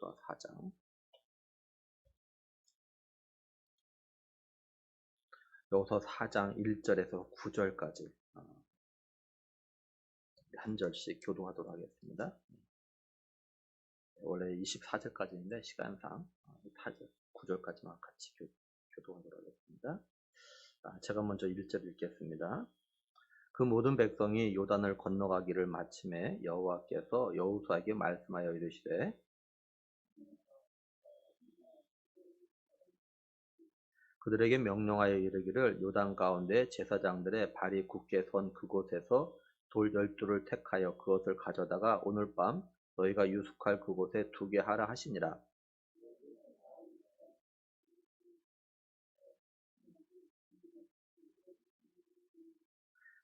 여호수아 4장. 여호수아 4장 1절에서 9절까지 한 절씩 교독하도록 하겠습니다. 원래 24절까지인데 시간상 8절, 9절까지만 같이 교독하도록 하겠습니다. 제가 먼저 1절 읽겠습니다. 그 모든 백성이 요단을 건너가기를 마침에 여호와께서 여호수아에게 말씀하여 이르시되 그들에게 명령하여 이르기를 요단 가운데 제사장들의 발이 굳게 선 그곳에서 돌 12를 택하여 그것을 가져다가 오늘 밤 너희가 유숙할 그곳에 두게 하라 하시니라.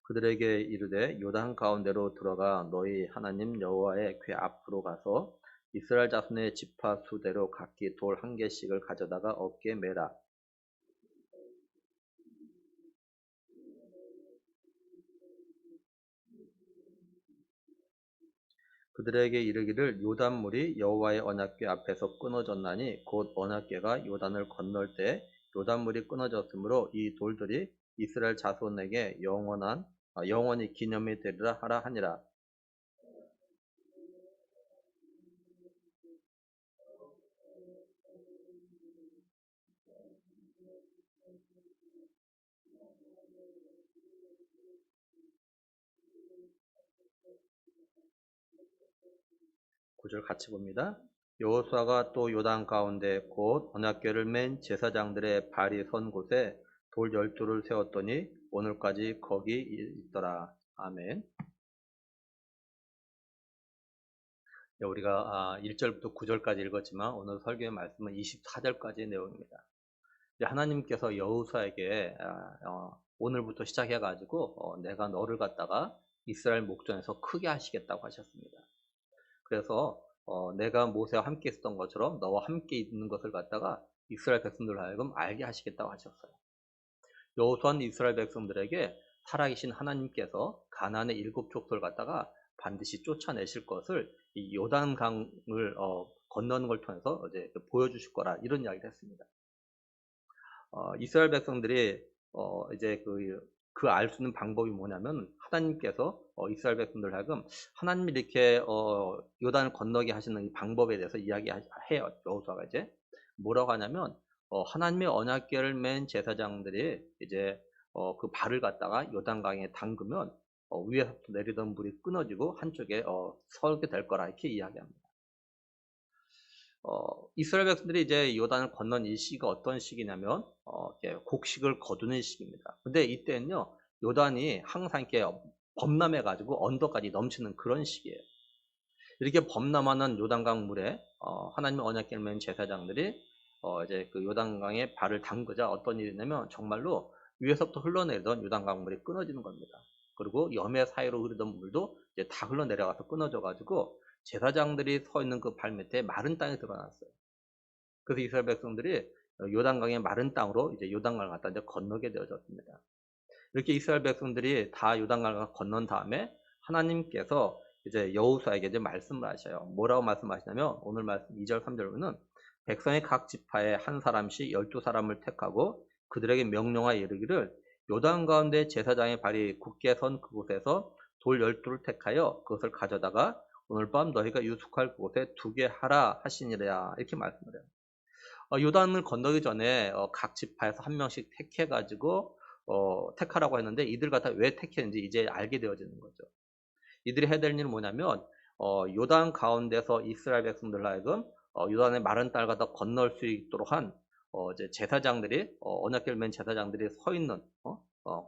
그들에게 이르되 요단 가운데로 들어가 너희 하나님 여호와의 궤 앞으로 가서 이스라엘 자손의 지파 수대로 각기 돌 한 개씩을 가져다가 어깨에 매라. 그들에게 이르기를 요단물이 여호와의 언약궤 앞에서 끊어졌나니 곧 언약궤가 요단을 건널 때 요단물이 끊어졌으므로 이 돌들이 이스라엘 자손에게 영원히 기념이 되리라 하라 하니라. 구절 같이 봅니다. 여호수아가 또 요단 가운데 곧 언약궤를 맨 제사장들의 발이 선 곳에 돌 12를 세웠더니 오늘까지 거기 있더라. 아멘. 우리가 1절부터 9절까지 읽었지만 오늘 설교의 말씀은 24절까지의 내용입니다. 하나님께서 여호수아에게 오늘부터 시작해가지고 내가 너를 갖다가 이스라엘 목전에서 크게 하시겠다고 하셨습니다. 그래서 내가 모세와 함께 있었던 것처럼 너와 함께 있는 것을 갖다가 이스라엘 백성들 하여금 알게 하시겠다고 하셨어요. 여호수아는 이스라엘 백성들에게 살아계신 하나님께서 가나안의 7 족속을 갖다가 반드시 쫓아내실 것을 이 요단강을 건너는 걸 통해서 이제 보여주실 거라 이런 이야기를 했습니다. 이스라엘 백성들이 이제 그 알 수 있는 방법이 뭐냐면 하나님께서 이스라엘 백성들 하여금 하나님이 이렇게 요단을 건너게 하시는 이 방법에 대해서 이야기해요. 여호수아가 이제 뭐라고 하냐면 하나님의 언약궤를 맨 제사장들이 이제 그 발을 갖다가 요단강에 담그면 위에서부터 내리던 물이 끊어지고 한쪽에 서게 될 거라 이렇게 이야기합니다. 이스라엘 백성들이 이제 요단을 건넌 이 시기가 어떤 시기냐면 곡식을 거두는 시기입니다. 근데 이때는요 요단이 항상 이렇게 범람해가지고 언덕까지 넘치는 그런 시기예요. 이렇게 범람하는 요단강 물에 하나님의 언약궤를 맨 제사장들이 이제 그 요단강에 발을 담그자 어떤 일이 있냐면 정말로 위에서부터 흘러내리던 요단강 물이 끊어지는 겁니다. 그리고 염해 사이로 흐르던 물도 이제 다 흘러내려가서 끊어져가지고 제사장들이 서 있는 그 발밑에 마른 땅이 드러났어요. 그래서 이스라엘 백성들이 요단강의 마른 땅으로 이제 요단강을 갖다 이제 건너게 되어졌습니다. 이렇게 이스라엘 백성들이 다 요단강을 건넌 다음에 하나님께서 이제 여호수아에게 이제 말씀을 하셔요. 뭐라고 말씀하시냐면 오늘 말씀 2절 3절 보면 백성의 각 지파에 한 사람씩 12사람을 택하고 그들에게 명령하여 이르기를 요단 가운데 제사장의 발이 굳게 선 그곳에서 돌 12를 택하여 그것을 가져다가 오늘 밤 너희가 유숙할 그곳에 두게 하라 하시니라 이렇게 말씀을 해요. 요단을 건너기 전에 각 지파에서 한 명씩 택해가지고 택하라고 했는데 이들 갖다 왜 택했는지 이제 알게 되어지는 거죠. 이들이 해야 될 일은 뭐냐면 요단 가운데서 이스라엘 백성들 하여금 요단의 마른 땅을 갖다 건널 수 있도록 한 이제 제사장들이 언약궤를 맨 제사장들이 서 있는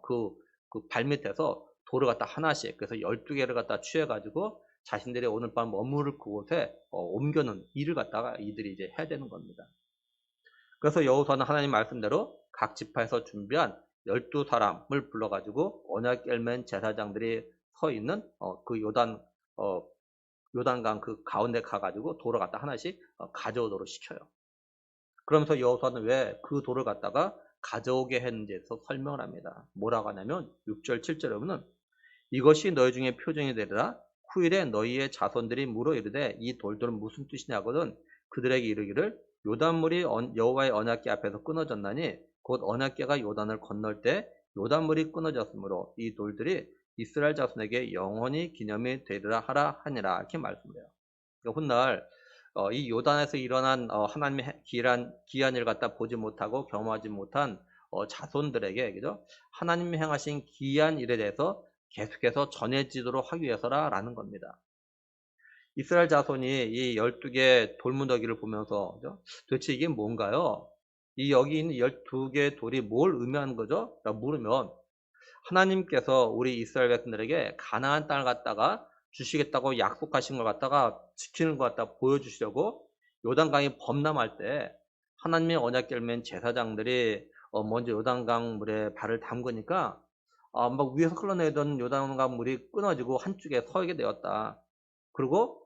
그 발밑에서 돌을 갖다 하나씩 그래서 12개를 갖다 취해가지고 자신들이 오늘 밤 머무를 그곳에 옮겨놓은 일을 갖다가 이들이 이제 해야 되는 겁니다. 그래서 여호수아는 하나님 말씀대로 각 지파에서 준비한 12사람을 불러가지고 언약궤를 맨 제사장들이 서 있는 그 요단강 그 가운데 가가지고 돌을 갖다 하나씩 가져오도록 시켜요. 그러면서 여호수아는 왜 그 돌을 갖다가 가져오게 했는지에서 설명을 합니다. 뭐라고 하냐면 6절 7절에 보면 이것이 너희 중에 표징이 되리라 후일에 너희의 자손들이 물어 이르되 이 돌들은 무슨 뜻이냐거든 그들에게 이르기를 요단물이 여호와의 언약궤 앞에서 끊어졌나니 곧 언약궤가 요단을 건널 때 요단물이 끊어졌으므로 이 돌들이 이스라엘 자손에게 영원히 기념이 되리라 하라 하니라 이렇게 말씀해요. 그러니까 훗날 이 요단에서 일어난 하나님의 기이한 일 갖다 보지 못하고 경험하지 못한 자손들에게 그죠? 하나님이 행하신 기이한 일에 대해서 계속해서 전해지도록 하기 위해서라라는 겁니다. 이스라엘 자손이 이 12개 돌무더기를 보면서 그죠? 도대체 이게 뭔가요? 이 여기 있는 12개의 돌이 뭘 의미하는 거죠? 라고 물으면 하나님께서 우리 이스라엘 백성들에게 가나안 땅을 갖다가 주시겠다고 약속하신 걸 갖다가 지키는 것 갖다 보여주시려고 요단강이 범람할 때 하나님의 언약궤를 맨 제사장들이 먼저 요단강 물에 발을 담그니까 막 위에서 흘러내던 요단강 물이 끊어지고 한쪽에 서게 되었다. 그리고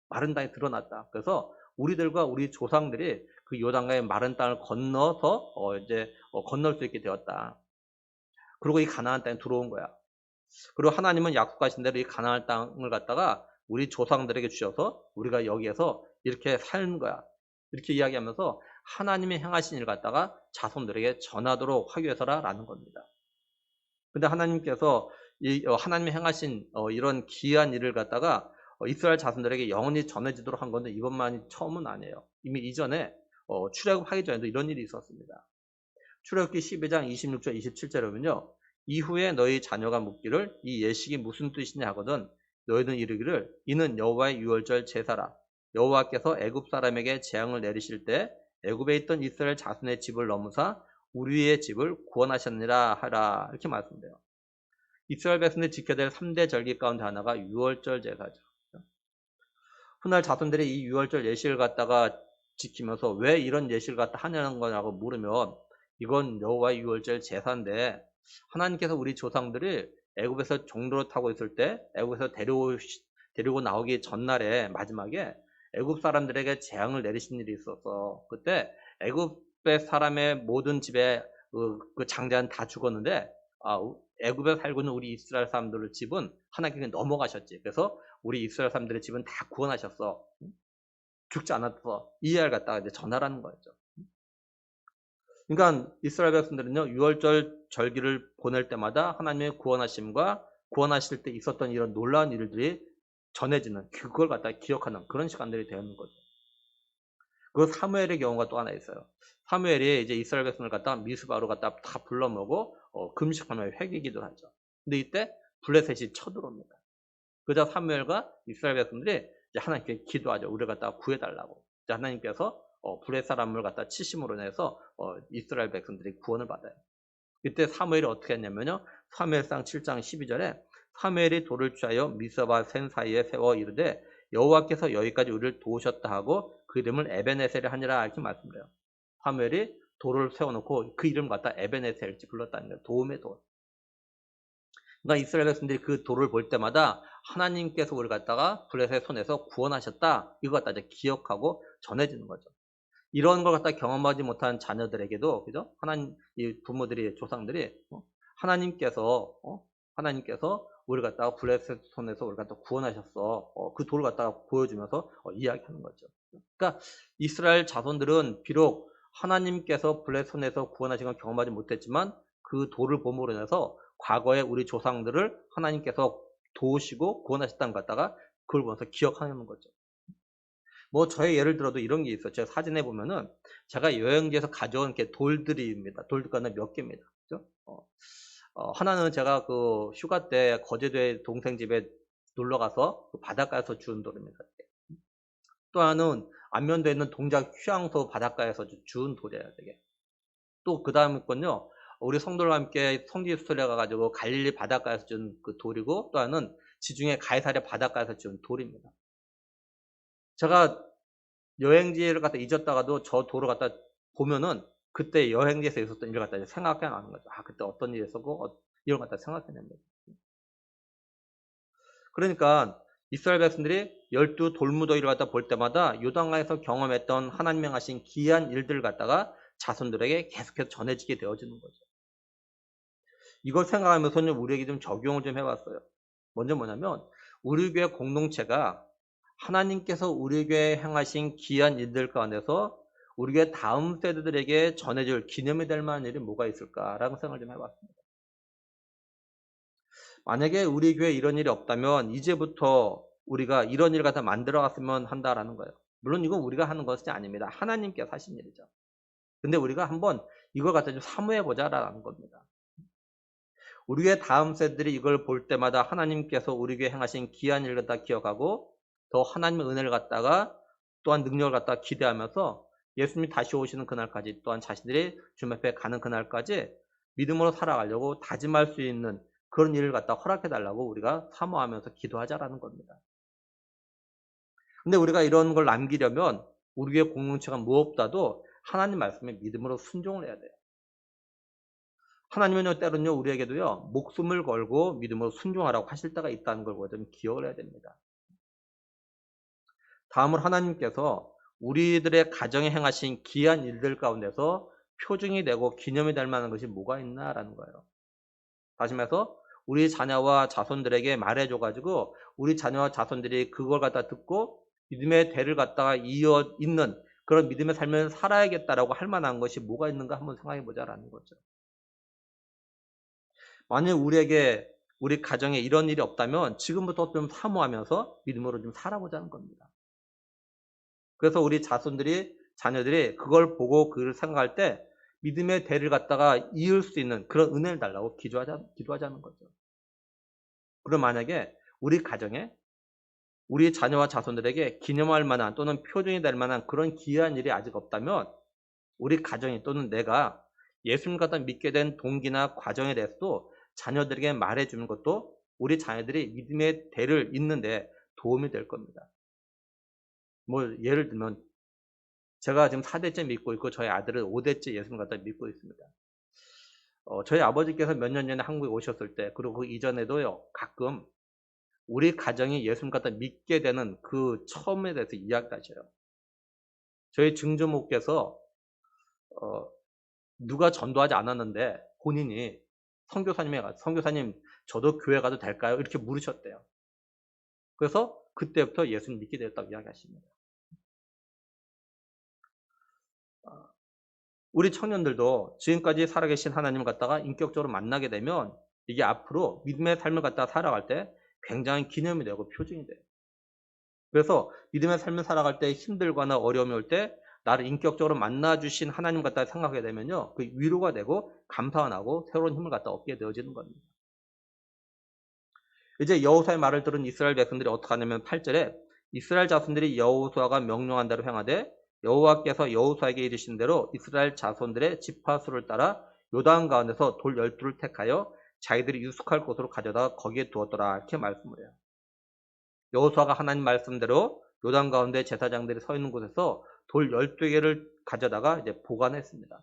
마른 땅이 드러났다. 그래서 우리들과 우리 조상들이 그 요단강의 마른 땅을 건너서 이제 건널 수 있게 되었다. 그리고 이 가나안 땅에 들어온 거야. 그리고 하나님은 약속하신 대로 이 가나안 땅을 갖다가 우리 조상들에게 주셔서 우리가 여기에서 이렇게 사는 거야. 이렇게 이야기하면서 하나님이 행하신 일을 갖다가 자손들에게 전하도록 하기 위해서라는 겁니다. 근데 하나님께서 하나님이 행하신 이런 기이한 일을 갖다가 이스라엘 자손들에게 영원히 전해지도록 한 건데 이것만이 처음은 아니에요. 이미 이전에 출애굽하기 전에도 이런 일이 있었습니다. 출애굽기 12장 26절 27절에 보면요. 이후에 너희 자녀가 묻기를 이 예식이 무슨 뜻이냐 하거든 너희는 이르기를 이는 여호와의 유월절 제사라. 여호와께서 애굽 사람에게 재앙을 내리실 때 애굽에 있던 이스라엘 자손의 집을 넘으사 우리의 집을 구원하셨느라 하라. 이렇게 말씀돼요. 이스라엘 백성들이 지켜야 될 3대 절기 가운데 하나가 유월절 제사죠. 훗날 자손들이 이 유월절 예식을 갖다가 지키면서 왜 이런 예식을 갖다 하냐는 거냐고 물으면 이건 여호와의 유월절 제사인데 하나님께서 우리 조상들을 애굽에서 종로를 타고 있을 때 애굽에서 데리고 나오기 전날에 마지막에 애굽 사람들에게 재앙을 내리신 일이 있어서 그때 애굽의 사람의 모든 집에 그 장자는 다 죽었는데 애굽에 살고 있는 우리 이스라엘 사람들의 집은 하나님께 넘어가셨지. 그래서 우리 이스라엘 사람들의 집은 다 구원하셨어. 죽지 않았어. 이 이야기를 갖다가 이제 전하라는 거였죠. 그러니까 이스라엘 백성들은요, 6월절 절기를 보낼 때마다 하나님의 구원하심과 구원하실 때 있었던 이런 놀라운 일들이 전해지는, 그걸 갖다가 기억하는 그런 시간들이 되는 거죠. 그 사무엘의 경우가 또 하나 있어요. 사무엘이 이제 이스라엘 백성을 갖다가 미스바로 갖다가 다 불러 모으고 금식하며 회개기도를 하죠. 근데 이때 블레셋이 쳐들어옵니다. 그자 사무엘과 이스라엘 백성들이 이제 하나님께 기도하죠. 우리를 갖다가 구해달라고. 이제 하나님께서 블레 사람을 갖다 치심으로 인해서 이스라엘 백성들이 구원을 받아요. 이때 사무엘이 어떻게 했냐면요. 사무엘상 7장 12절에 사무엘이 돌을 취하여 미스바 센 사이에 세워 이르되 여호와께서 여기까지 우리를 도우셨다 하고 그 이름을 에베네셀을 하니라 이렇게 말씀드려요. 사무엘이 돌을 세워놓고 그 이름을 갖다 에베네셀을 불렀다는 거예요. 도움의 돌. 그러니까 이스라엘 백성들이 그 돌을 볼 때마다 하나님께서 우리를 갖다가 블레셋의 손에서 구원하셨다. 이거 갖다 이제 기억하고 전해지는 거죠. 이런 걸 갖다 경험하지 못한 자녀들에게도 그죠? 하나님 이 부모들이 조상들이 하나님께서 우리를 갖다가 블레셋 손에서 우리를 갖다 구원하셨어. 그 돌을 갖다가 보여주면서 이야기하는 거죠. 그러니까 이스라엘 자손들은 비록 하나님께서 블레셋 손에서 구원하신 걸 경험하지 못했지만 그 돌을 봄으로 인해서 과거에 우리 조상들을 하나님께서 도우시고 구원하셨다는 것 갖다가 그걸 보면서 기억하는 거죠. 뭐 저의 예를 들어도 이런 게 있어요. 제가 사진에 보면은 제가 여행지에서 가져온 이렇게 돌들입니다. 돌들과는 몇 개입니다. 그죠? 하나는 제가 그 휴가 때 거제도에 동생 집에 놀러 가서 그 바닷가에서 주운 돌입니다. 또 하나는 안면도에 있는 동작 휴양소 바닷가에서 주운 돌이에요. 되게. 또 그 다음 건요. 우리 성도들과 함께 성지 수술에 가가지고 갈릴리 바닷가에서 준 그 돌이고 또 하나는 지중해 가이사랴 바닷가에서 준 돌입니다. 제가 여행지를 갖다 잊었다가도 저 돌을 갖다 보면은 그때 여행지에서 있었던 일을 갖다 생각해 나는 거죠. 그때 어떤 일이 있었고 이런 걸 갖다 생각해냅니다. 그러니까 이스라엘 백성들이 12 돌무더기를 갖다 볼 때마다 요단강에서 경험했던 하나님이 하신 기이한 일들을 갖다가 자손들에게 계속해서 전해지게 되어지는 거죠. 이걸 생각하면서는 우리에게 좀 적용을 좀 해봤어요. 먼저 뭐냐면 우리 교회 공동체가 하나님께서 우리 교회에 행하신 귀한 일들 가운데서 우리 교회 다음 세대들에게 전해줄 기념이 될 만한 일이 뭐가 있을까라고 생각을 좀 해봤습니다. 만약에 우리 교회에 이런 일이 없다면 이제부터 우리가 이런 일 갖다 만들어갔으면 한다라는 거예요. 물론 이건 우리가 하는 것이 아닙니다. 하나님께서 하신 일이죠. 근데 우리가 한번 이걸 갖다 좀 사모해보자라는 겁니다. 우리 교회 다음 세대들이 이걸 볼 때마다 하나님께서 우리 교회에 행하신 귀한 일을 갖다 기억하고 더 하나님의 은혜를 갖다가 또한 능력을 갖다가 기대하면서 예수님이 다시 오시는 그날까지 또한 자신들이 주님 앞에 가는 그날까지 믿음으로 살아가려고 다짐할 수 있는 그런 일을 갖다 허락해달라고 우리가 사모하면서 기도하자라는 겁니다. 근데 우리가 이런 걸 남기려면 우리 교회 공동체가 무엇보다도 하나님 말씀에 믿음으로 순종을 해야 돼요. 하나님은요, 때로는요, 우리에게도요, 목숨을 걸고 믿음으로 순종하라고 하실 때가 있다는 걸 좀 기억을 해야 됩니다. 다음으로 하나님께서 우리들의 가정에 행하신 귀한 일들 가운데서 표징이 되고 기념이 될 만한 것이 뭐가 있나라는 거예요. 다시 말해서 우리 자녀와 자손들에게 말해줘가지고 우리 자녀와 자손들이 그걸 갖다 듣고 믿음의 대를 갖다가 이어 있는 그런 믿음의 삶을 살아야겠다라고 할 만한 것이 뭐가 있는가 한번 생각해 보자라는 거죠. 만약 우리에게 우리 가정에 이런 일이 없다면 지금부터 좀 사모하면서 믿음으로 좀 살아보자는 겁니다. 그래서 우리 자녀들이 그걸 보고 그걸 생각할 때 믿음의 대를 갖다가 이을 수 있는 그런 은혜를 달라고 기도하자는 거죠. 그럼 만약에 우리 가정에 우리 자녀와 자손들에게 기념할 만한 또는 표징이 될 만한 그런 귀한 일이 아직 없다면 우리 가정이 또는 내가 예수님 갖다 믿게 된 동기나 과정에 대해서도 자녀들에게 말해주는 것도 우리 자녀들이 믿음의 대를 잇는데 도움이 될 겁니다. 뭐 예를 들면 제가 지금 4대째 믿고 있고 저희 아들은 5대째 예수님 갖다 믿고 있습니다. 저희 아버지께서 몇 년 전에 한국에 오셨을 때 그리고 그 이전에도요 가끔 우리 가정이 예수님 갖다 믿게 되는 그 처음에 대해서 이야기하셔요. 저희 증조모께서 누가 전도하지 않았는데 본인이 선교사님 저도 교회 가도 될까요? 이렇게 물으셨대요. 그래서 그때부터 예수님 믿게 되었다고 이야기하십니다. 우리 청년들도 지금까지 살아계신 하나님을 갖다가 인격적으로 만나게 되면 이게 앞으로 믿음의 삶을 갖다가 살아갈 때 굉장히 기념이 되고 표징이 돼요. 그래서 믿음의 삶을 살아갈 때 힘들거나 어려움이 올 때 나를 인격적으로 만나주신 하나님 갖다 생각하게 되면요. 그 위로가 되고 감사가 나고 새로운 힘을 갖다 얻게 되어지는 겁니다. 이제 여호수아의 말을 들은 이스라엘 백성들이 어떻게 하냐면 8절에 이스라엘 자손들이 여호수아가 명령한 대로 행하되 여호와께서 여호수아에게 이르신 대로 이스라엘 자손들의 지파수를 따라 요단 가운데서 돌 12를 택하여 자기들이 유숙할 곳으로 가져다 거기에 두었더라 이렇게 말씀을 해요. 여호수아가 하나님 말씀대로 요단 가운데 제사장들이 서 있는 곳에서 돌 12개를 가져다가 이제 보관했습니다.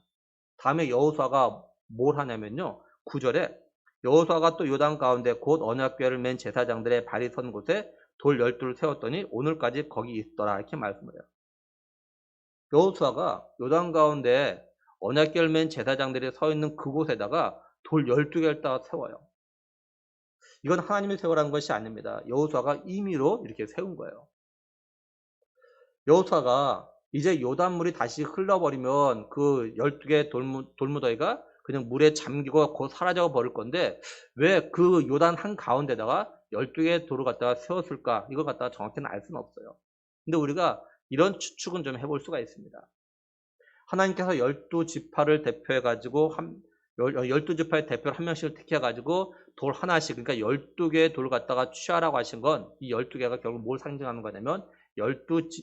다음에 여호수아가 뭘 하냐면요. 9절에 여호수아가 또 요단 가운데 곧 언약궤를 맨 제사장들의 발이 선 곳에 돌 12를 세웠더니 오늘까지 거기 있더라 이렇게 말씀을 해요. 여호수아가 요단 가운데 언약궤를 맨 제사장들이 서 있는 그곳에다가 돌 12개를 따라 세워요. 이건 하나님이 세우라는 것이 아닙니다. 여호수아가 임의로 이렇게 세운 거예요. 여호수아가 이제 요단물이 다시 흘러버리면 그 12개 돌무더기가 그냥 물에 잠기고 곧 사라져 버릴 건데 왜 그 요단 한가운데다가 12개의 돌을 갖다가 세웠을까? 이걸 갖다가 정확히는 알 수는 없어요. 근데 우리가 이런 추측은 좀 해볼 수가 있습니다. 하나님께서 12지파를 대표해가지고 12지파의 대표를 한 명씩을 택해가지고 돌 하나씩 그러니까 12개의 돌을 갖다가 취하라고 하신 건 이 12개가 결국 뭘 상징하는 거냐면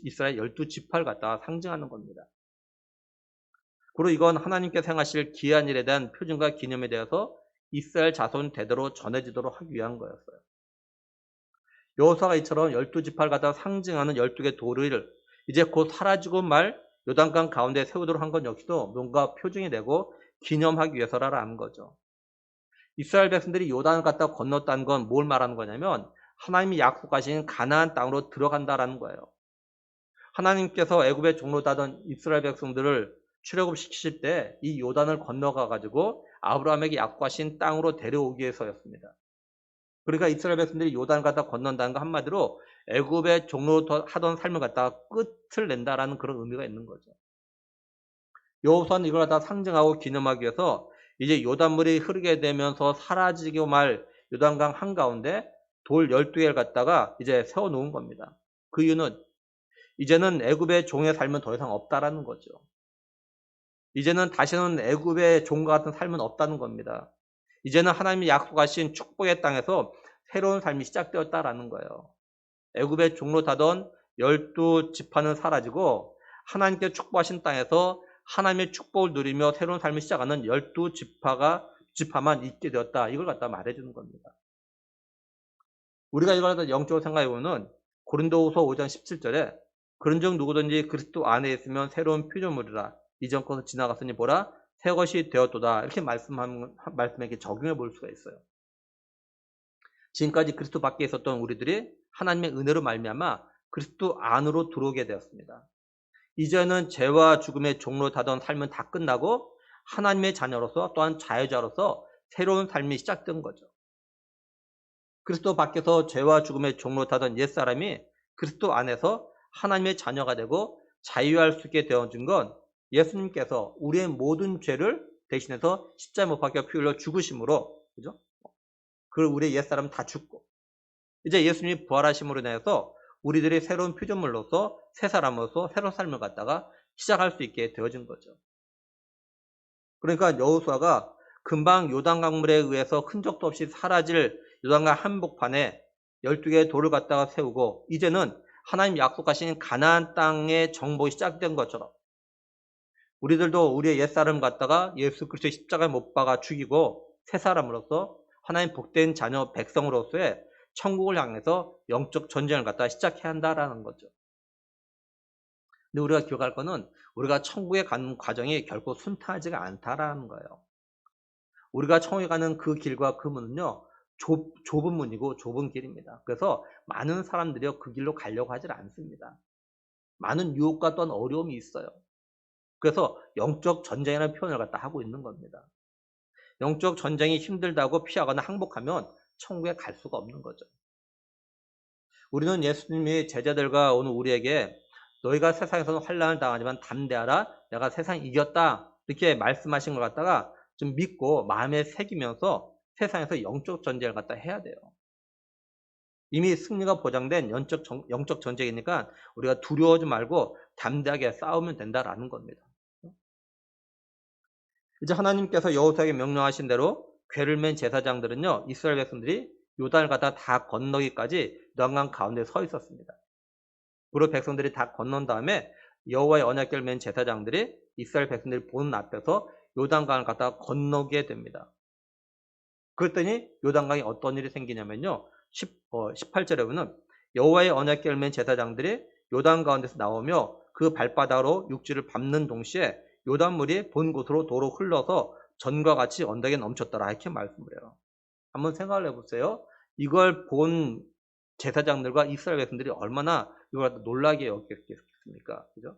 이스라엘 12지파를 갖다가 상징하는 겁니다. 그리고 이건 하나님께서 행하실 귀한 일에 대한 표징과 기념에 대해서 이스라엘 자손 대대로 전해지도록 하기 위한 거였어요. 여호수아가 이처럼 12지파를 갖다가 상징하는 12개 돌을 이제 곧 사라지고 말 요단강 가운데 세우도록 한 건 역시도 뭔가 표징이 되고 기념하기 위해서라는 거죠. 이스라엘 백성들이 요단을 갖다 건넜다는 건 뭘 말하는 거냐면 하나님이 약속하신 가나안 땅으로 들어간다라는 거예요. 하나님께서 애굽의 종로다던 이스라엘 백성들을 출애굽시키실 때 이 요단을 건너가 가지고 아브라함에게 약속하신 땅으로 데려오기 위해서였습니다. 그러니까 이스라엘 백성들이 요단을 갖다 건넌다는 거 한마디로 애굽의 종로 하던 삶을 갖다가 끝을 낸다라는 그런 의미가 있는 거죠. 여호수아는 이걸 갖다 상징하고 기념하기 위해서 이제 요단물이 흐르게 되면서 사라지고 말 요단강 한가운데 돌 12개를 갖다가 이제 세워 놓은 겁니다. 그 이유는 이제는 애굽의 종의 삶은 더 이상 없다라는 거죠. 이제는 다시는 애굽의 종과 같은 삶은 없다는 겁니다. 이제는 하나님이 약속하신 축복의 땅에서 새로운 삶이 시작되었다라는 거예요. 애굽의 종로 타던 12지파는 사라지고 하나님께 축복하신 땅에서 하나님의 축복을 누리며 새로운 삶을 시작하는 12지파만 있게 되었다. 이걸 갖다 말해주는 겁니다. 우리가 이걸 갖다 영적으로 생각해보면 고린도후서 5장 17절에 그런즉 누구든지 그리스도 안에 있으면 새로운 피조물이라 이전 것은 지나갔으니 보라 새 것이 되었도다. 이렇게 말씀에 적용해 볼 수가 있어요. 지금까지 그리스도 밖에 있었던 우리들이 하나님의 은혜로 말미암아 그리스도 안으로 들어오게 되었습니다. 이제는 죄와 죽음의 종로 타던 삶은 다 끝나고 하나님의 자녀로서 또한 자유자로서 새로운 삶이 시작된 거죠. 그리스도 밖에서 죄와 죽음의 종로 타던 옛사람이 그리스도 안에서 하나님의 자녀가 되고 자유할 수 있게 되어진 건 예수님께서 우리의 모든 죄를 대신해서 십자가에 못 박혀 피 흘려 죽으심으로, 그죠? 그 우리의 옛사람은 다 죽고 이제 예수님이 부활하심으로 인해서 우리들이 새로운 피조물로서 새 사람으로서 새로운 삶을 갖다가 시작할 수 있게 되어진 거죠. 그러니까 여호수아가 금방 요단 강물에 의해서 흔적도 없이 사라질 요단강 한복판에 12개의 돌을 갖다가 세우고 이제는 하나님 약속하신 가나안 땅의 정복이 시작된 것처럼 우리들도 우리의 옛사람 갖다가 예수 그리스도의 십자가에 못 박아 죽이고 새 사람으로서 하나님 복된 자녀 백성으로서의 천국을 향해서 영적 전쟁을 갖다 시작해야 한다라는 거죠. 근데 우리가 기억할 거는 우리가 천국에 가는 과정이 결코 순탄하지가 않다라는 거예요. 우리가 천국에 가는 그 길과 그 문은요, 좁은 문이고 좁은 길입니다. 그래서 많은 사람들이 그 길로 가려고 하질 않습니다. 많은 유혹과 또한 어려움이 있어요. 그래서 영적 전쟁이라는 표현을 갖다 하고 있는 겁니다. 영적 전쟁이 힘들다고 피하거나 항복하면 천국에 갈 수가 없는 거죠. 우리는 예수님이 제자들과 오늘 우리에게 너희가 세상에서는 환난을 당하지만 담대하라 내가 세상 이겼다 이렇게 말씀하신 걸 갖다가 좀 믿고 마음에 새기면서 세상에서 영적 전쟁을 갖다 해야 돼요. 이미 승리가 보장된 영적 전쟁이니까 우리가 두려워하지 말고 담대하게 싸우면 된다라는 겁니다. 이제 하나님께서 여호수아에게 명령하신 대로 궤를 맨 제사장들은요 이스라엘 백성들이 요단을 갖다 다 건너기까지 요단강 가운데 서 있었습니다. 그리고 백성들이 다 건넌 다음에 여호와의 언약궤를 맨 제사장들이 이스라엘 백성들이 보는 앞에서 요단강을 갖다가 건너게 됩니다. 그랬더니 요단강에 어떤 일이 생기냐면요 18절에 보면 여호와의 언약궤를 맨 제사장들이 요단 가운데서 나오며 그 발바닥으로 육지를 밟는 동시에 요단물이 본 곳으로 도로 흘러서 전과 같이 언덕에 넘쳤더라 이렇게 말씀을 해요. 한번 생각을 해보세요. 이걸 본 제사장들과 이스라엘 백성들이 얼마나 이걸 놀라게 여겼겠습니까? 그죠?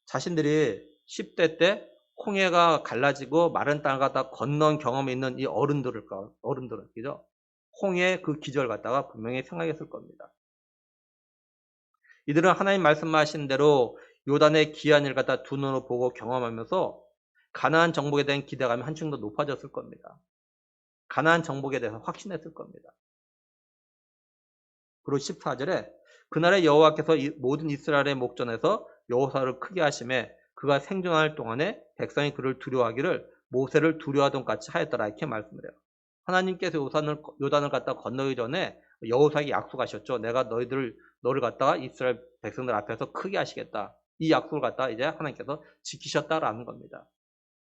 자신들이 10대 때 홍해가 갈라지고 마른 땅을 갖다 건넌 경험이 있는 이 어른들은 그죠? 홍해의 그 기절 갖다가 분명히 생각했을 겁니다. 이들은 하나님 말씀하신 대로 요단의 귀한 일 갖다 두 눈으로 보고 경험하면서 가나안 정복에 대한 기대감이 한층 더 높아졌을 겁니다. 가나안 정복에 대해서 확신했을 겁니다. 그리고 14절에 그날의 여호와께서 모든 이스라엘의 목전에서 여호수아를 크게 하심에 그가 생존할 동안에 백성이 그를 두려워하기를 모세를 두려워하던 같이 하였더라 이렇게 말씀을 해요. 하나님께서 요단을 갖다 건너기 전에 여호수아에게 약속하셨죠. 내가 너를 갖다가 이스라엘 백성들 앞에서 크게 하시겠다. 이 약속을 갖다가 이제 하나님께서 지키셨다라는 겁니다.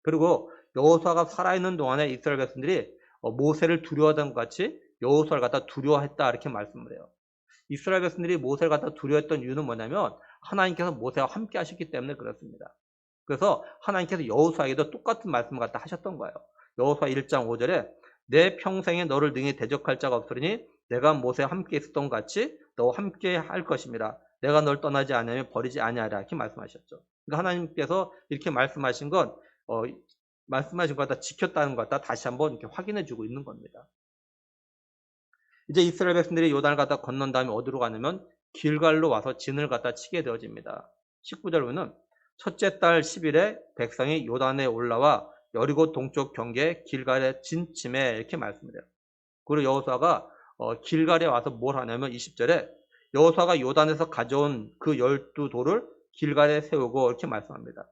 그리고 여호수아가 살아있는 동안에 이스라엘 백성들이 모세를 두려워하던 것 같이 여호수아를 갖다 두려워했다 이렇게 말씀을 해요. 이스라엘 백성들이 모세를 갖다 두려워했던 이유는 뭐냐면 하나님께서 모세와 함께 하셨기 때문에 그렇습니다. 그래서 하나님께서 여호수아에게도 똑같은 말씀을 갖다 하셨던 거예요. 여호수아 1장 5절에 내 평생에 너를 능히 대적할 자가 없으리니 내가 모세와 함께 있었던 것 같이 너와 함께 할 것입니다. 내가 널 떠나지 않으면 버리지 아니하리라 이렇게 말씀하셨죠. 그러니까 하나님께서 이렇게 말씀하신 건 말씀하신 것 갖다 지켰다는 것 갖다 다시 한번 이렇게 확인해 주고 있는 겁니다. 이제 이스라엘 백성들이 요단을 갖다 건넌 다음에 어디로 가냐면 길갈로 와서 진을 갖다 치게 되어집니다. 19절 보면 첫째 달 10일에 백성이 요단에 올라와 여리고 동쪽 경계 길갈에 진침해 이렇게 말씀을 해요. 그리고 여호수아가 길갈에 와서 뭘 하냐면 20절에 여호수아가 요단에서 가져온 그 12돌을 길갈에 세우고 이렇게 말씀합니다.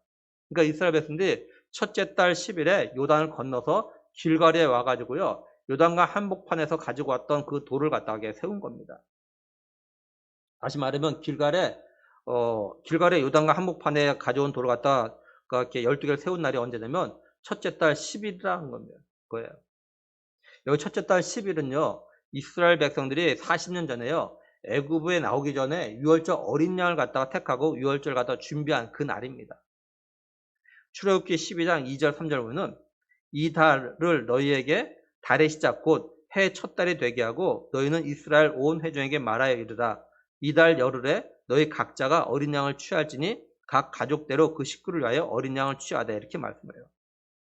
그러니까 이스라엘 백성들이 첫째 달 10일에 요단을 건너서 길갈에 와가지고요. 요단강 한복판에서 가지고 왔던 그 돌을 갖다가 세운 겁니다. 다시 말하면 길갈에 요단강 한복판에 가져온 돌을 갖다가 이렇게 12개를 세운 날이 언제냐면 첫째 달 10일이라는 겁니다. 거예요. 여기 첫째 달 10일은요. 이스라엘 백성들이 40년 전에요. 애굽에 나오기 전에 유월절 어린 양을 갖다가 택하고 유월절 갖다가 준비한 그 날입니다. 출애굽기 12장 2절 3절 보면은 이 달을 너희에게 달의 시작 곧 해 첫 달이 되게 하고 너희는 이스라엘 온 회중에게 말하여 이르라. 이 달 열흘에 너희 각자가 어린 양을 취할지니 각 가족대로 그 식구를 위하여 어린 양을 취하되 이렇게 말씀을 해요.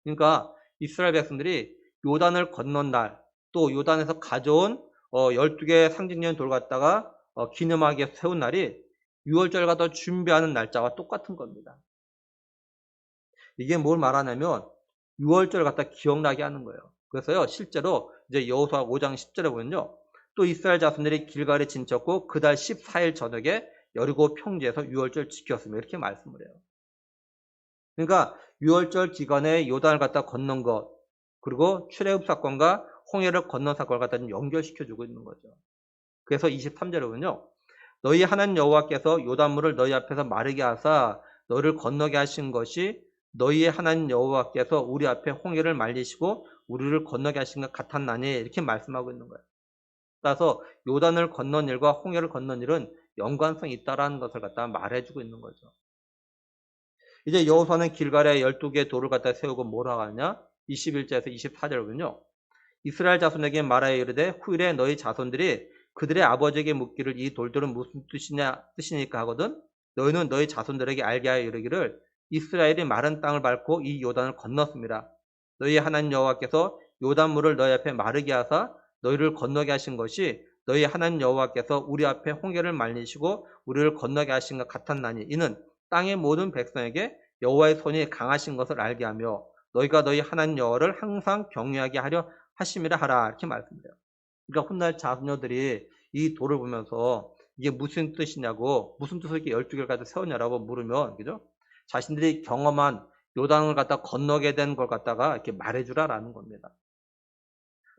그러니까 이스라엘 백성들이 요단을 건넌 날 또 요단에서 가져온 12개의 상징적인 돌 갖다가 기념하게 세운 날이 유월절과 더 준비하는 날짜와 똑같은 겁니다. 이게 뭘 말하냐면 유월절 갖다 기억나게 하는 거예요. 그래서요 실제로 이제 여호수아 5장 10절에 보면요. 또 이스라엘 자손들이 길갈에 진쳤고 그달 14일 저녁에 여리고 평지에서 유월절 지켰으며 이렇게 말씀을 해요. 그러니까 유월절 기간에 요단을 갖다 건넌 것 그리고 출애굽 사건과 홍해를 건넌 사건을 갖다 좀 연결시켜주고 있는 거죠. 그래서 23절에 보면요. 너희 하나님 여호와께서 요단물을 너희 앞에서 마르게 하사 너를 건너게 하신 것이 너희의 하나님 여호와께서 우리 앞에 홍해를 말리시고 우리를 건너게 하신 것 같았나니 이렇게 말씀하고 있는 거예요. 따라서 요단을 건넌 일과 홍해를 건넌 일은 연관성이 있다라는 것을 갖다 말해주고 있는 거죠. 이제 여호수아는 길갈에 12개의 돌을 갖다 세우고 뭐라고 하냐? 21절에서 24절 보면요. 이스라엘 자손에게 말하여 이르되 후일에 너희 자손들이 그들의 아버지에게 묻기를 이 돌들은 무슨 뜻이니까 하거든 너희는 너희 자손들에게 알게 하여 이르기를 이스라엘이 마른 땅을 밟고 이 요단을 건넜습니다. 너희 하나님 여호와께서 요단물을 너희 앞에 마르게 하사 너희를 건너게 하신 것이 너희 하나님 여호와께서 우리 앞에 홍해를 말리시고 우리를 건너게 하신 것 같았나니 이는 땅의 모든 백성에게 여호와의 손이 강하신 것을 알게 하며 너희가 너희 하나님 여호와를 항상 경외하게 하려 하심이라 하라 이렇게 말씀해요. 그러니까 훗날 자녀들이 이 돌을 보면서 이게 무슨 뜻이냐고 무슨 뜻으로 이렇게 12개를 갖다 세웠냐라고 물으면 그죠? 자신들이 경험한 요단을 갖다 건너게 된 걸 갖다가 이렇게 말해주라라는 겁니다.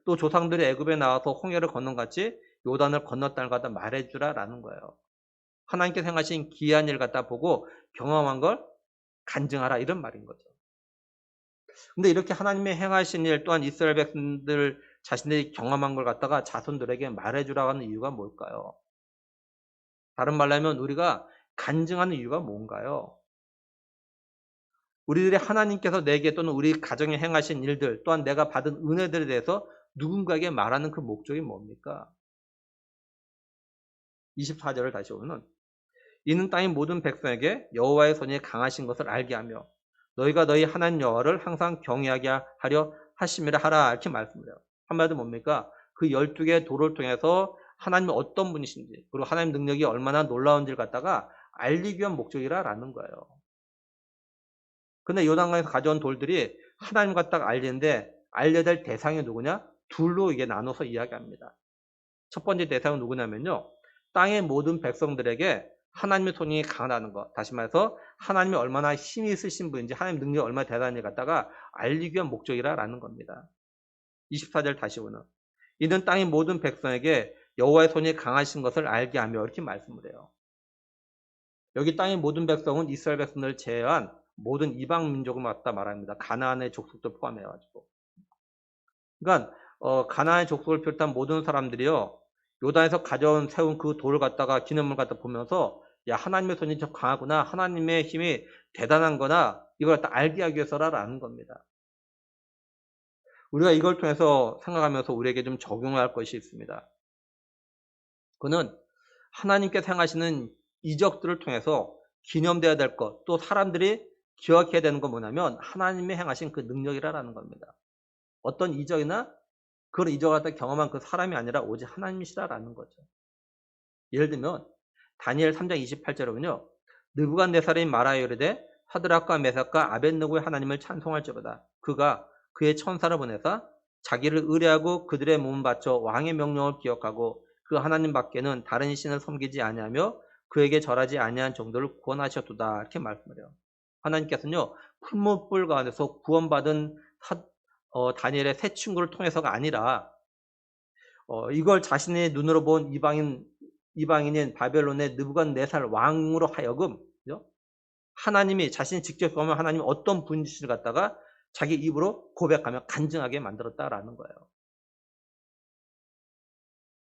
또 조상들이 애굽에 나와서 홍해를 건넌 같이 요단을 건넜다는 걸 갖다 말해주라라는 거예요. 하나님께서 행하신 기이한 일 갖다 보고 경험한 걸 간증하라 이런 말인 거죠. 근데 이렇게 하나님의 행하신 일 또한 이스라엘 백성들 자신들이 경험한 걸 갖다가 자손들에게 말해주라고 하는 이유가 뭘까요? 다른 말로 하면 우리가 간증하는 이유가 뭔가요? 우리들이 하나님께서 내게 또는 우리 가정에 행하신 일들 또한 내가 받은 은혜들에 대해서 누군가에게 말하는 그 목적이 뭡니까? 24절을 다시 보면 이는 땅의 모든 백성에게 여호와의 손이 강하신 것을 알게 하며 너희가 너희 하나님 여호와를 항상 경외하게 하려 하심이라 하라 이렇게 말씀을 해요. 한마디로 뭡니까? 그 12개의 돌을 통해서 하나님이 어떤 분이신지 그리고 하나님 능력이 얼마나 놀라운지를 갖다가 알리기 위한 목적이라는 거예요. 근데 요단강에서 가져온 돌들이 하나님 갖다가 알리는데 알려야 될 대상이 누구냐? 둘로 이게 나눠서 이야기합니다. 첫 번째 대상은 누구냐면요. 땅의 모든 백성들에게 하나님의 손이 강하다는 것. 다시 말해서 하나님이 얼마나 힘이 있으신 분인지 하나님 능력이 얼마나 대단한지 갖다가 알리기 위한 목적이라는 겁니다. 24절 다시 보면 이는 땅의 모든 백성에게 여호와의 손이 강하신 것을 알게 하며 이렇게 말씀을 해요. 여기 땅의 모든 백성은 이스라엘 백성들을 제외한 모든 이방 민족을 갖다 말합니다. 가나안의 족속들 포함해가지고. 그러니까 가나안의 족속을 비롯한 모든 사람들이요. 요단에서 세운 그 돌을 갖다가 기념을 갖다 보면서 야 하나님의 손이 저 강하구나. 하나님의 힘이 대단한 거나 이걸 갖다 알게 하기 위해서라는 겁니다. 우리가 이걸 통해서 생각하면서 우리에게 좀 적용할 것이 있습니다. 그는 하나님께서 행하시는 이적들을 통해서 기념되어야 될 것, 또 사람들이 기억해야 되는 건 뭐냐면 하나님의 행하신 그 능력이라는 겁니다. 어떤 이적이나 그걸 잊어갔다 경험한 그 사람이 아니라 오직 하나님이시다라는 거죠. 예를 들면 다니엘 3장 28절에는요. 느부갓네살이 말하여 이르되 사드락과 메삭과 아벳느고의 하나님을 찬송할지로다. 그가 그의 천사를 보내사 자기를 의뢰하고 그들의 몸을 바쳐 왕의 명령을 기억하고 그 하나님 밖에는 다른 신을 섬기지 아니하며 그에게 절하지 아니한 정도를 구원하셨도다. 이렇게 말씀을 해요. 하나님께서는요. 풀무불 가운데서 구원받은 다니엘의 세 친구를 통해서가 아니라 이걸 자신의 눈으로 본 이방인인 바벨론의 느부갓네살 왕으로 하여금 하나님이 자신이 직접 경험한 하나님이 어떤 분이신지를 갖다가 자기 입으로 고백하며 간증하게 만들었다라는 거예요.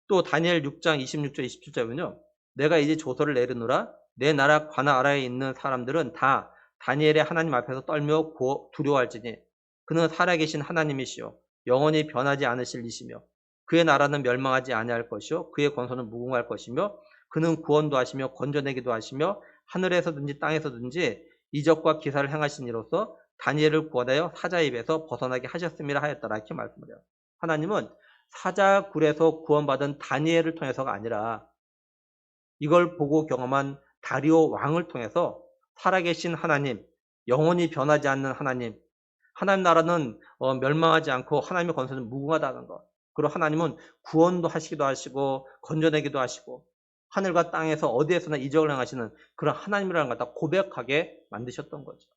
또 다니엘 6장 26절 27절은요. 내가 이제 조서를 내리노라 내 나라 관할 아래에 있는 사람들은 다 다니엘의 하나님 앞에서 떨며 두려워할지니 그는 살아계신 하나님이시요 영원히 변하지 않으실 이시며 그의 나라는 멸망하지 아니할 것이요 그의 권소는 무궁할 것이며 그는 구원도 하시며 건져내기도 하시며 하늘에서든지 땅에서든지 이적과 기사를 행하신 이로써 다니엘을 구원하여 사자 입에서 벗어나게 하셨음이라 하였더라. 이렇게 말씀을 해요. 하나님은 사자 굴에서 구원받은 다니엘을 통해서가 아니라 이걸 보고 경험한 다리오 왕을 통해서 살아계신 하나님, 영원히 변하지 않는 하나님, 하나님 나라는 멸망하지 않고 하나님의 권세는 무궁하다는 것. 그리고 하나님은 구원도 하시기도 하시고 건져내기도 하시고 하늘과 땅에서 어디에서나 이적을 행하시는 그런 하나님이라는 걸 다 고백하게 만드셨던 거죠.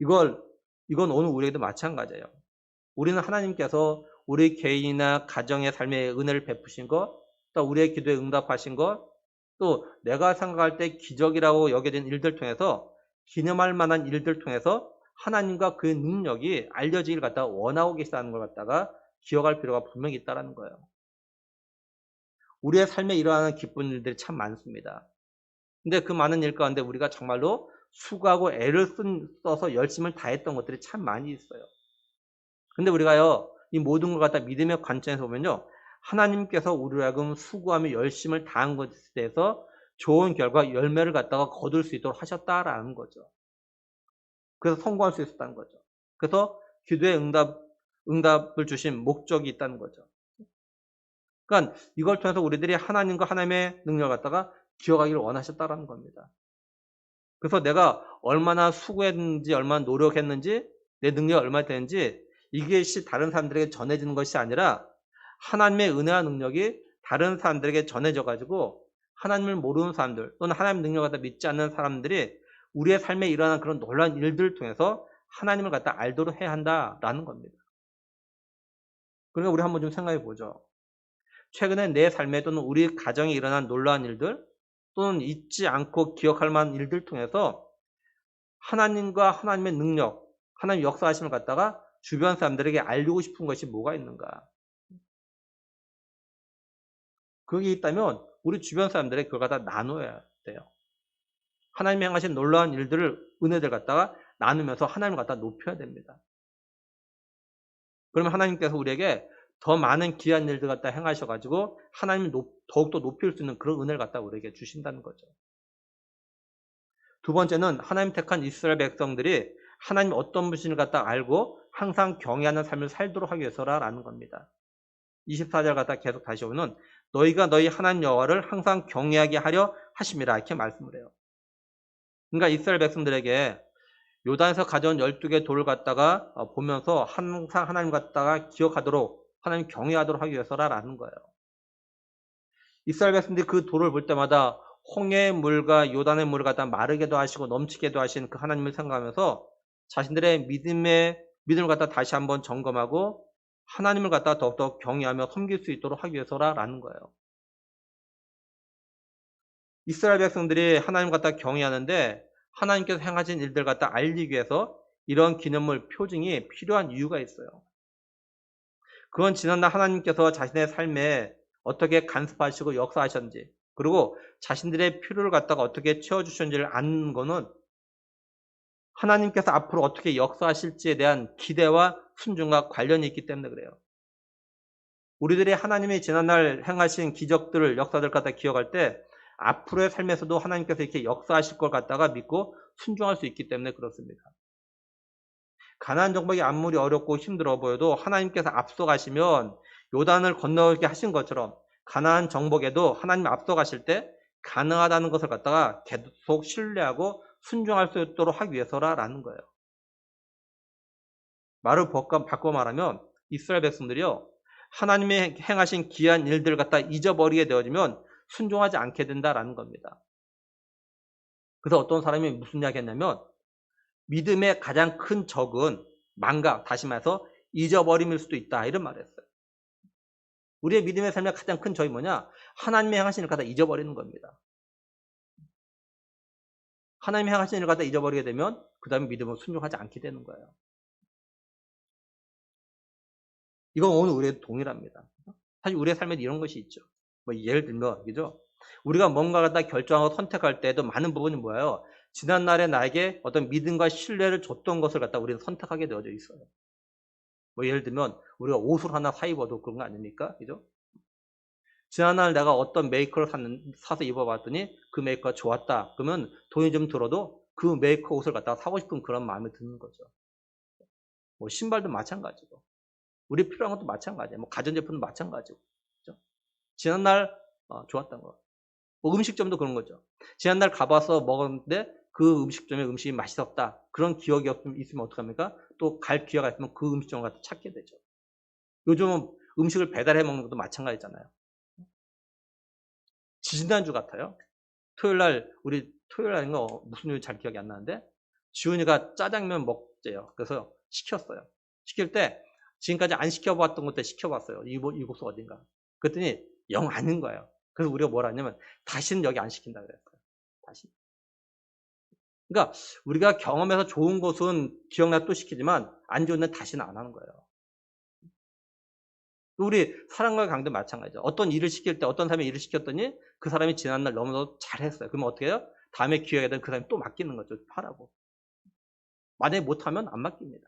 이건 오늘 우리에게도 마찬가지예요. 우리는 하나님께서 우리 개인이나 가정의 삶에 은혜를 베푸신 것, 또 우리의 기도에 응답하신 것, 또 내가 생각할 때 기적이라고 여겨진 일들 통해서 기념할 만한 일들 통해서 하나님과 그의 능력이 알려지길 갖다가 원하고 계시다는 걸 갖다가 기억할 필요가 분명히 있다는 거예요. 우리의 삶에 일어나는 기쁜 일들이 참 많습니다. 근데 그 많은 일 가운데 우리가 정말로 수고하고 애를 써서 열심을 다했던 것들이 참 많이 있어요. 근데 우리가요, 이 모든 걸 갖다 믿음의 관점에서 보면요, 하나님께서 우리로 하여금 수고하며 열심을 다한 것에 대해서 좋은 결과, 열매를 갖다가 거둘 수 있도록 하셨다라는 거죠. 그래서 성공할 수 있었다는 거죠. 그래서 기도의 응답을 주신 목적이 있다는 거죠. 그러니까 이걸 통해서 우리들이 하나님과 하나님의 능력을 갖다가 기억하기를 원하셨다라는 겁니다. 그래서 내가 얼마나 수고했는지, 얼마나 노력했는지, 내 능력이 얼마나 되는지 이것이 다른 사람들에게 전해지는 것이 아니라 하나님의 은혜와 능력이 다른 사람들에게 전해져 가지고 하나님을 모르는 사람들 또는 하나님의 능력을 갖다 믿지 않는 사람들이 우리의 삶에 일어나는 그런 놀라운 일들을 통해서 하나님을 갖다 알도록 해야 한다라는 겁니다. 그러니까 우리 한번 좀 생각해 보죠. 최근에 내 삶에 또는 우리 가정에 일어난 놀라운 일들 또는 잊지 않고 기억할 만한 일들 통해서 하나님과 하나님의 능력, 하나님의 역사하심을 갖다가 주변 사람들에게 알리고 싶은 것이 뭐가 있는가. 그게 있다면 우리 주변 사람들에게 그걸 갖다 나눠야 돼요. 하나님이 행하신 놀라운 일들을, 은혜들 갖다가 나누면서 하나님을 갖다 높여야 됩니다. 그러면 하나님께서 우리에게 더 많은 귀한 일들 갖다 행하셔가지고 하나님을 더욱더 높일 수 있는 그런 은혜를 갖다 우리에게 주신다는 거죠. 두 번째는 하나님 택한 이스라엘 백성들이 하나님 어떤 분이신을 갖다 알고 항상 경외하는 삶을 살도록 하기 위해서라는 겁니다. 24절 갖다 계속 다시 오면 너희가 너희 하나님 여호와를 항상 경외하게 하려 하심이라 이렇게 말씀을 해요. 그러니까 이스라엘 백성들에게 요단에서 가져온 12개 돌을 갖다가 보면서 항상 하나님 갖다가 기억하도록 하나님 경외하도록 하기 위해서라는 거예요. 이스라엘 백성들이 그 돌을 볼 때마다 홍해의 물과 요단의 물을 갖다 마르게도 하시고 넘치게도 하신 그 하나님을 생각하면서 자신들의 믿음을 갖다 다시 한번 점검하고 하나님을 갖다 더욱더 경외하며 섬길 수 있도록 하기 위해서라는 거예요. 이스라엘 백성들이 하나님 갖다 경외하는데 하나님께서 행하신 일들 갖다 알리기 위해서 이런 기념물 표징이 필요한 이유가 있어요. 그건 지난날 하나님께서 자신의 삶에 어떻게 간섭하시고 역사하셨는지 그리고 자신들의 필요를 갖다가 어떻게 채워주셨는지를 아는 거는 하나님께서 앞으로 어떻게 역사하실지에 대한 기대와 순종과 관련이 있기 때문에 그래요. 우리들이 하나님이 지난날 행하신 기적들을 역사들 갖다 기억할 때 앞으로의 삶에서도 하나님께서 이렇게 역사하실 걸 갖다가 믿고 순종할 수 있기 때문에 그렇습니다. 가나안 정복이 아무리 어렵고 힘들어 보여도 하나님께서 앞서가시면 요단을 건너게 하신 것처럼 가나안 정복에도 하나님 앞서가실 때 가능하다는 것을 갖다가 계속 신뢰하고 순종할 수 있도록 하기 위해서라는 거예요. 말을 바꿔 말하면 이스라엘 백성들이요, 하나님의 행하신 기이한 일들을 갖다 잊어버리게 되어지면 순종하지 않게 된다라는 겁니다. 그래서 어떤 사람이 무슨 이야기 했냐면 믿음의 가장 큰 적은 망각, 다시 말해서 잊어버림일 수도 있다, 이런 말을 했어요. 우리의 믿음의 삶의 가장 큰 적이 뭐냐? 하나님의 행하신 일을 갖다 잊어버리는 겁니다. 하나님의 행하신 일을 갖다 잊어버리게 되면 그 다음에 믿음을 순종하지 않게 되는 거예요. 이건 오늘 우리의 동일합니다. 사실 우리의 삶에도 이런 것이 있죠. 뭐 예를 들면, 그죠? 우리가 뭔가 갖다 결정하고 선택할 때도 많은 부분이 뭐예요? 지난날에 나에게 어떤 믿음과 신뢰를 줬던 것을 갖다 우리는 선택하게 되어져 있어요. 뭐 예를 들면 우리가 옷을 하나 사 입어도 그런 거 아닙니까? 그죠? 지난날 내가 어떤 메이커를 사서 입어봤더니 그 메이커가 좋았다. 그러면 돈이 좀 들어도 그 메이커 옷을 갖다가 사고 싶은 그런 마음이 드는 거죠. 뭐 신발도 마찬가지고. 우리 필요한 것도 마찬가지예요. 뭐 가전제품도 마찬가지고. 그죠? 지난날 좋았던 거. 뭐 음식점도 그런 거죠. 지난날 가봐서 먹었는데 그 음식점의 음식이 맛있었다. 그런 기억이 있으면 어떡합니까? 또 갈 기회가 있으면 그 음식점을 갖다 찾게 되죠. 요즘은 음식을 배달해 먹는 것도 마찬가지잖아요. 지난주 같아요. 우리 토요일 날인가 무슨 요일 잘 기억이 안 나는데 지훈이가 짜장면 먹재요. 그래서 시켰어요. 시킬 때 지금까지 안 시켜봤던 것들 시켜봤어요. 이곳은 어딘가. 그랬더니 영 아닌 거예요. 그래서 우리가 뭘 하냐면 다시는 여기 안 시킨다 그랬어요. 다시. 그러니까 우리가 경험해서 좋은 것은 기억나 또 시키지만 안 좋은 데는 다시는 안 하는 거예요. 우리 사랑과 강도 마찬가지죠. 어떤 일을 시킬 때 어떤 사람이 일을 시켰더니 그 사람이 지난날 너무너무 잘했어요. 그러면 어떻게 해요? 다음에 기회가 되면 그 사람이 또 맡기는 거죠. 하라고. 만약에 못하면 안 맡깁니다.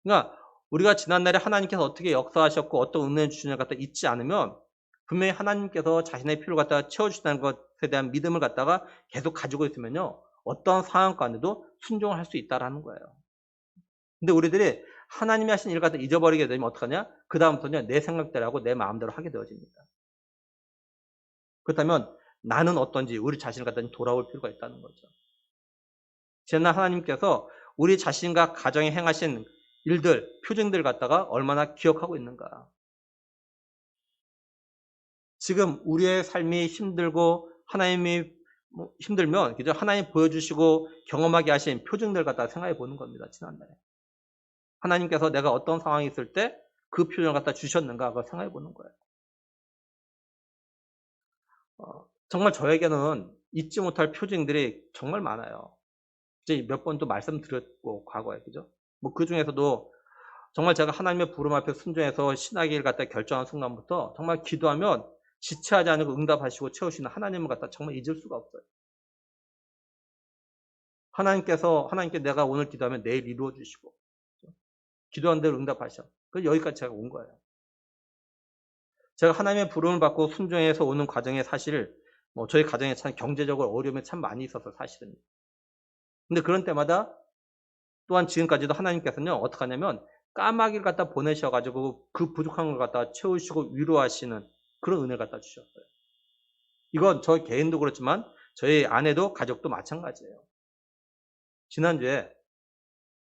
그러니까 우리가 지난날에 하나님께서 어떻게 역사하셨고 어떤 은혜를 주시냐를 갖다 잊지 않으면 분명히 하나님께서 자신의 필요를 갖다가 채워주신다는 것에 대한 믿음을 갖다가 계속 가지고 있으면요. 어떤 상황 가운데도 순종을 할 수 있다라는 거예요. 근데 우리들이 하나님이 하신 일을 갖다 잊어버리게 되면 어떡하냐? 그다음부터는 내 생각대로하고 내 마음대로 하게 되어집니다. 그렇다면 나는 어떤지 우리 자신을 갖다 돌아올 필요가 있다는 거죠. 지난 하나님께서 우리 자신과 가정에 행하신 일들, 표징들 갖다가 얼마나 기억하고 있는가. 지금 우리의 삶이 힘들고 하나님이 힘들면 그죠? 하나님 보여주시고 경험하게 하신 표징들 갖다가 생각해 보는 겁니다. 지난날에. 하나님께서 내가 어떤 상황이 있을 때 그 표정을 갖다 주셨는가 그걸 생각해 보는 거예요. 정말 저에게는 잊지 못할 표징들이 정말 많아요. 이제 몇 번 또 말씀드렸고 과거에 그죠? 뭐 그 중에서도 정말 제가 하나님의 부름 앞에 순종해서 신학을 갖다 결정한 순간부터 정말 기도하면 지체하지 않고 응답하시고 채우시는 하나님을 갖다 정말 잊을 수가 없어요. 하나님께 내가 오늘 기도하면 내일 이루어 주시고 기도한 대로 응답하셔. 그래서 여기까지 제가 온 거예요. 제가 하나님의 부름을 받고 순종해서 오는 과정에 사실 저희 가정에 참 경제적으로 어려움이 참 많이 있어서 사실은. 근데 그런 때마다 또한 지금까지도 하나님께서는요 어떻게 하냐면 까마귀를 갖다 보내셔가지고 그 부족한 걸 갖다 채우시고 위로하시는 그런 은혜를 갖다 주셨어요. 이건 저 개인도 그렇지만 저희 아내도 가족도 마찬가지예요. 지난주에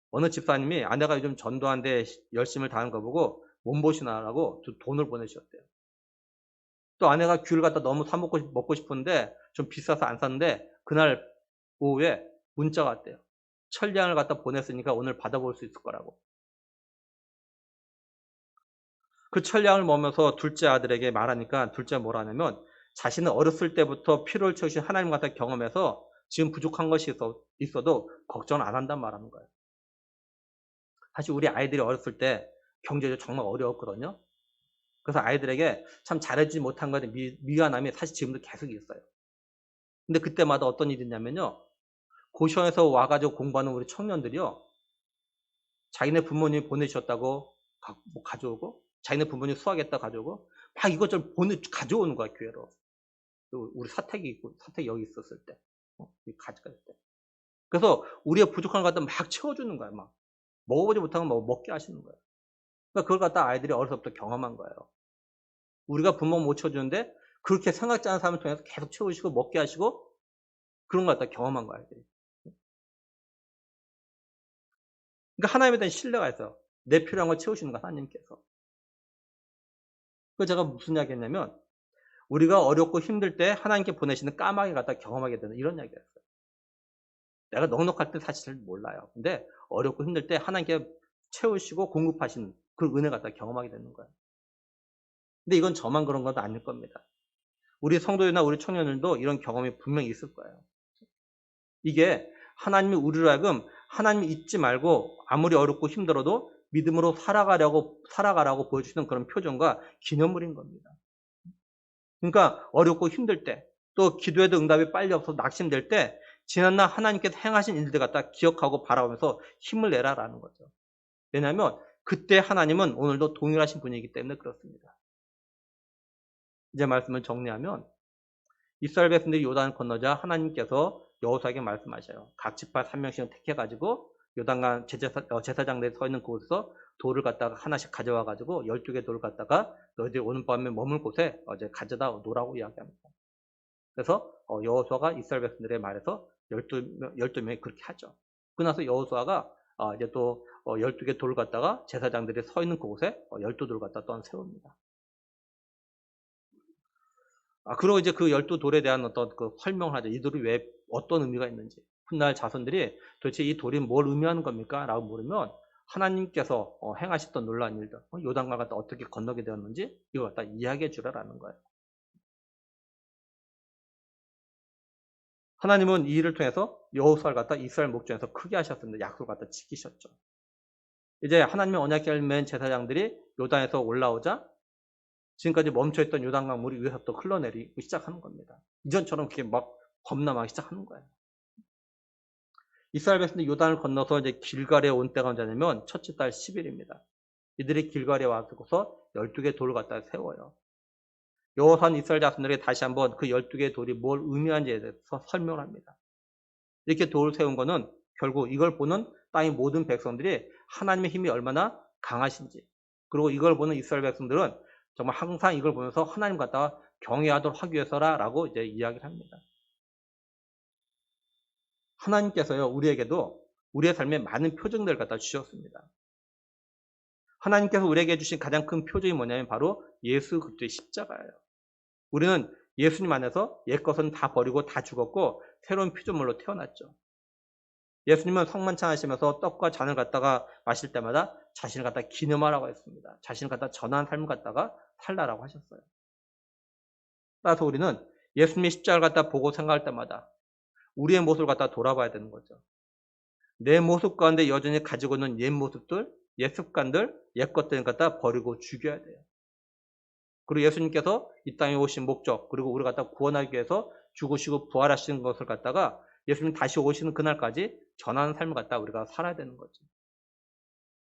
어느 집사님이 아내가 요즘 전도하는데 열심을 다하는 거 보고 몸보신하라고 돈을 보내주셨대요. 또 아내가 귤을 갖다 너무 사 먹고 싶은데 좀 비싸서 안 샀는데 그날 오후에 문자가 왔대요. 천냥을 갖다 보냈으니까 오늘 받아볼 수 있을 거라고. 그 천냥을 먹으면서 둘째 아들에게 말하니까 둘째가 뭐라 하냐면 자신은 어렸을 때부터 필요를 채우신 하나님 갖다 경험해서 지금 부족한 것이 있어도 걱정을 안 한단 말하는 거예요. 사실 우리 아이들이 어렸을 때 경제적으로 정말 어려웠거든요. 그래서 아이들에게 참 잘해주지 못한 것에 미안함이 사실 지금도 계속 있어요. 근데 그때마다 어떤 일이 있냐면요. 고시원에서 와가지고 공부하는 우리 청년들이요. 자기네 부모님이 보내주셨다고 가져오고 자기네 부모님 수학했다 가져오고 막 이것저것 가져오는 거야 교회로. 우리 사택이 여기 있었을 때 가져갈 때. 그래서 우리의 부족한 걸 갖다 막 채워주는 거예요. 막 먹어보지 못한 거 먹게 하시는 거예요. 그러니까 그걸 갖다 아이들이 어려서부터 경험한 거예요. 우리가 부모가 못 채워주는데 그렇게 생각지 않은 사람을 통해서 계속 채우시고 먹게 하시고 그런 걸 갖다 경험한 거예요, 아이들이. 그러니까 하나님에 대한 신뢰가 있어요. 내 필요한 걸 채우시는 거 하나님께서. 그래서 제가 무슨 이야기 했냐면 우리가 어렵고 힘들 때 하나님께 보내시는 까마귀 갖다 경험하게 되는 이런 이야기였어요. 내가 넉넉할 때 사실 잘 몰라요. 근데 어렵고 힘들 때 하나님께 채우시고 공급하시는 그 은혜 갖다 경험하게 되는 거예요. 근데 이건 저만 그런 건 아닐 겁니다. 우리 성도들이나 우리 청년들도 이런 경험이 분명히 있을 거예요. 이게 하나님이 우리로 하여금 하나님을 잊지 말고 아무리 어렵고 힘들어도 믿음으로 살아가라고 보여주시는 그런 표정과 기념물인 겁니다. 그러니까 어렵고 힘들 때, 또 기도해도 응답이 빨리 없어서 낙심될 때 지난날 하나님께서 행하신 일들 갖다 기억하고 바라보면서 힘을 내라라는 거죠. 왜냐하면 그때 하나님은 오늘도 동일하신 분이기 때문에 그렇습니다. 이제 말씀을 정리하면 이스라엘 백성들이 요단을 건너자 하나님께서 여호수아에게 말씀하셔요. 각 지파 3명씩을 택해가지고 요단강 제사장들이 서 있는 곳에서 돌을 갖다가 하나씩 가져와 가지고 12개 돌을 갖다가 너희들이 오는 밤에 머물 곳에 이제 가져다 놓으라고 이야기합니다. 그래서 여호수아가 이스라엘 백성들의 말에서 12명이 그렇게 하죠. 그러나서 여호수아가 이제 또 12개 돌을 갖다가 제사장들이 서 있는 그곳에 12돌을 갖다 또 세웁니다. 그리고 이제 그 12돌에 대한 어떤 그 설명을 하죠. 이 돌이 왜 어떤 의미가 있는지. 훗날 자손들이 도대체 이 돌이 뭘 의미하는 겁니까? 라고 물으면 하나님께서 행하셨던 놀라운 일들, 요단강을 갖다 어떻게 건너게 되었는지 이걸 갖다 이야기해 주라라는 거예요. 하나님은 이 일을 통해서 여호수아를 갖다 이스라엘 목전에서 크게 하셨습니다. 약속을 갖다 지키셨죠. 이제 하나님의 언약궤를 맨 제사장들이 요단에서 올라오자 지금까지 멈춰있던 요단강 물이 위에서부터 흘러내리기 시작하는 겁니다. 이전처럼 그게 막 범람하기 시작하는 거예요. 이스라엘 백성들이 요단을 건너서 이제 길갈에 온 때가 언제냐면 첫째 달 10일입니다. 이들이 길갈에 와서 12개 돌을 갖다 세워요. 여호수아는 이스라엘 자손들에게 다시 한번 그 12개의 돌이 뭘 의미하는지에 대해서 설명을 합니다. 이렇게 돌을 세운 거는 결국 이걸 보는 땅의 모든 백성들이 하나님의 힘이 얼마나 강하신지, 그리고 이걸 보는 이스라엘 백성들은 정말 항상 이걸 보면서 하나님 갖다가 경외하도록 하기 위해서라라고 이제 이야기를 합니다. 하나님께서요, 우리에게도 우리의 삶에 많은 표징들을 갖다 주셨습니다. 하나님께서 우리에게 주신 가장 큰 표징이 뭐냐면 바로 예수 그리스도의 십자가예요. 우리는 예수님 안에서 옛것은 다 버리고 다 죽었고 새로운 피조물로 태어났죠. 예수님은 성만찬하시면서 떡과 잔을 갖다가 마실 때마다 자신을 갖다 기념하라고 했습니다. 자신을 갖다 전한 삶을 갖다가 살라라고 하셨어요. 따라서 우리는 예수님의 십자가를 갖다 보고 생각할 때마다 우리의 모습을 갖다 돌아봐야 되는 거죠. 내 모습 가운데 여전히 가지고 있는 옛 모습들, 옛 습관들, 옛 것들을 갖다 버리고 죽여야 돼요. 그리고 예수님께서 이 땅에 오신 목적, 그리고 우리를 갖다 구원하기 위해서 죽으시고 부활하시는 것을 갖다가 예수님 다시 오시는 그날까지 전하는 삶을 갖다 우리가 살아야 되는 거죠.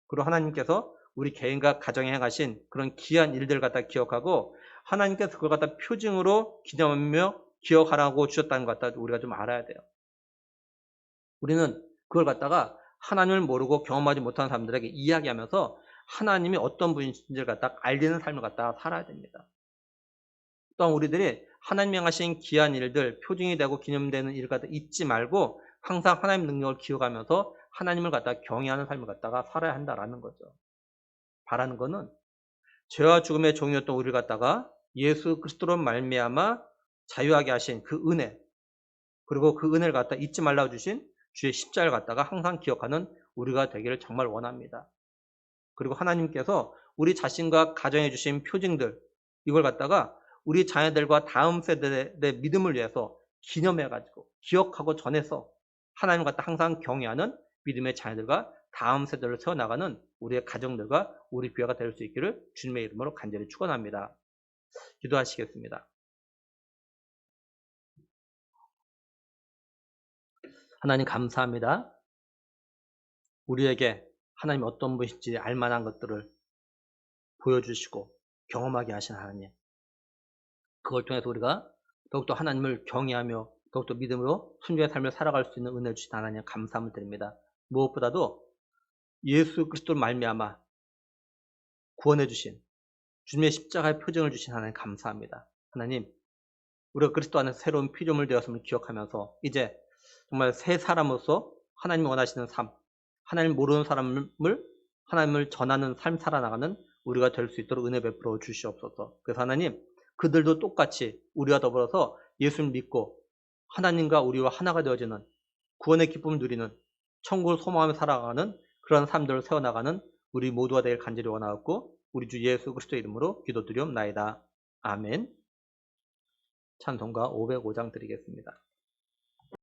그리고 하나님께서 우리 개인과 가정에 행하신 그런 귀한 일들을 갖다 기억하고 하나님께서 그걸 갖다 표징으로 기념하며 기억하라고 주셨다는 것 갖다 우리가 좀 알아야 돼요. 우리는 그걸 갖다가 하나님을 모르고 경험하지 못하는 사람들에게 이야기하면서 하나님이 어떤 분인지를 갖다 알리는 삶을 갖다가 살아야 됩니다. 또한 우리들이 하나님이 행하신 귀한 일들, 표징이 되고 기념되는 일을 갖다 잊지 말고 항상 하나님 능력을 기억하면서 하나님을 갖다가 경외하는 삶을 갖다가 살아야 한다라는 거죠. 바라는 거는 죄와 죽음의 종이었던 우리를 갖다가 예수 그리스도로 말미암아 자유하게 하신 그 은혜, 그리고 그 은혜를 갖다 잊지 말라고 주신 주의 십자가를 갖다가 항상 기억하는 우리가 되기를 정말 원합니다. 그리고 하나님께서 우리 자신과 가정해 주신 표징들, 이걸 갖다가 우리 자녀들과 다음 세대의 믿음을 위해서 기념해가지고 기억하고 전해서 하나님 갖다 항상 경외하는 믿음의 자녀들과 다음 세대를 세워나가는 우리의 가정들과 우리 교회가 될 수 있기를 주님의 이름으로 간절히 축원합니다. 기도하시겠습니다. 하나님 감사합니다. 우리에게 하나님 어떤 분이신지 알만한 것들을 보여주시고 경험하게 하신 하나님. 그걸 통해서 우리가 더욱더 하나님을 경외하며 더욱더 믿음으로 순종의 삶을 살아갈 수 있는 은혜를 주신 하나님 감사함을 드립니다. 무엇보다도 예수 그리스도를 말미암아 구원해 주신 주님의 십자가의 표징을 주신 하나님 감사합니다. 하나님, 우리가 그리스도 안에서 새로운 피조물 되었음을 기억하면서 이제 정말 새 사람으로서 하나님이 원하시는 삶, 하나님 모르는 하나님을 전하는 삶 살아나가는 우리가 될 수 있도록 은혜 베풀어 주시옵소서. 그래서 하나님, 그들도 똑같이 우리와 더불어서 예수를 믿고 하나님과 우리와 하나가 되어지는 구원의 기쁨을 누리는 천국을 소망하며 살아가는 그런 삶들을 세워나가는 우리 모두가 되길 간절히 원하옵고 우리 주 예수 그리스도의 이름으로 기도드리옵나이다. 아멘. 찬송가 505장 드리겠습니다.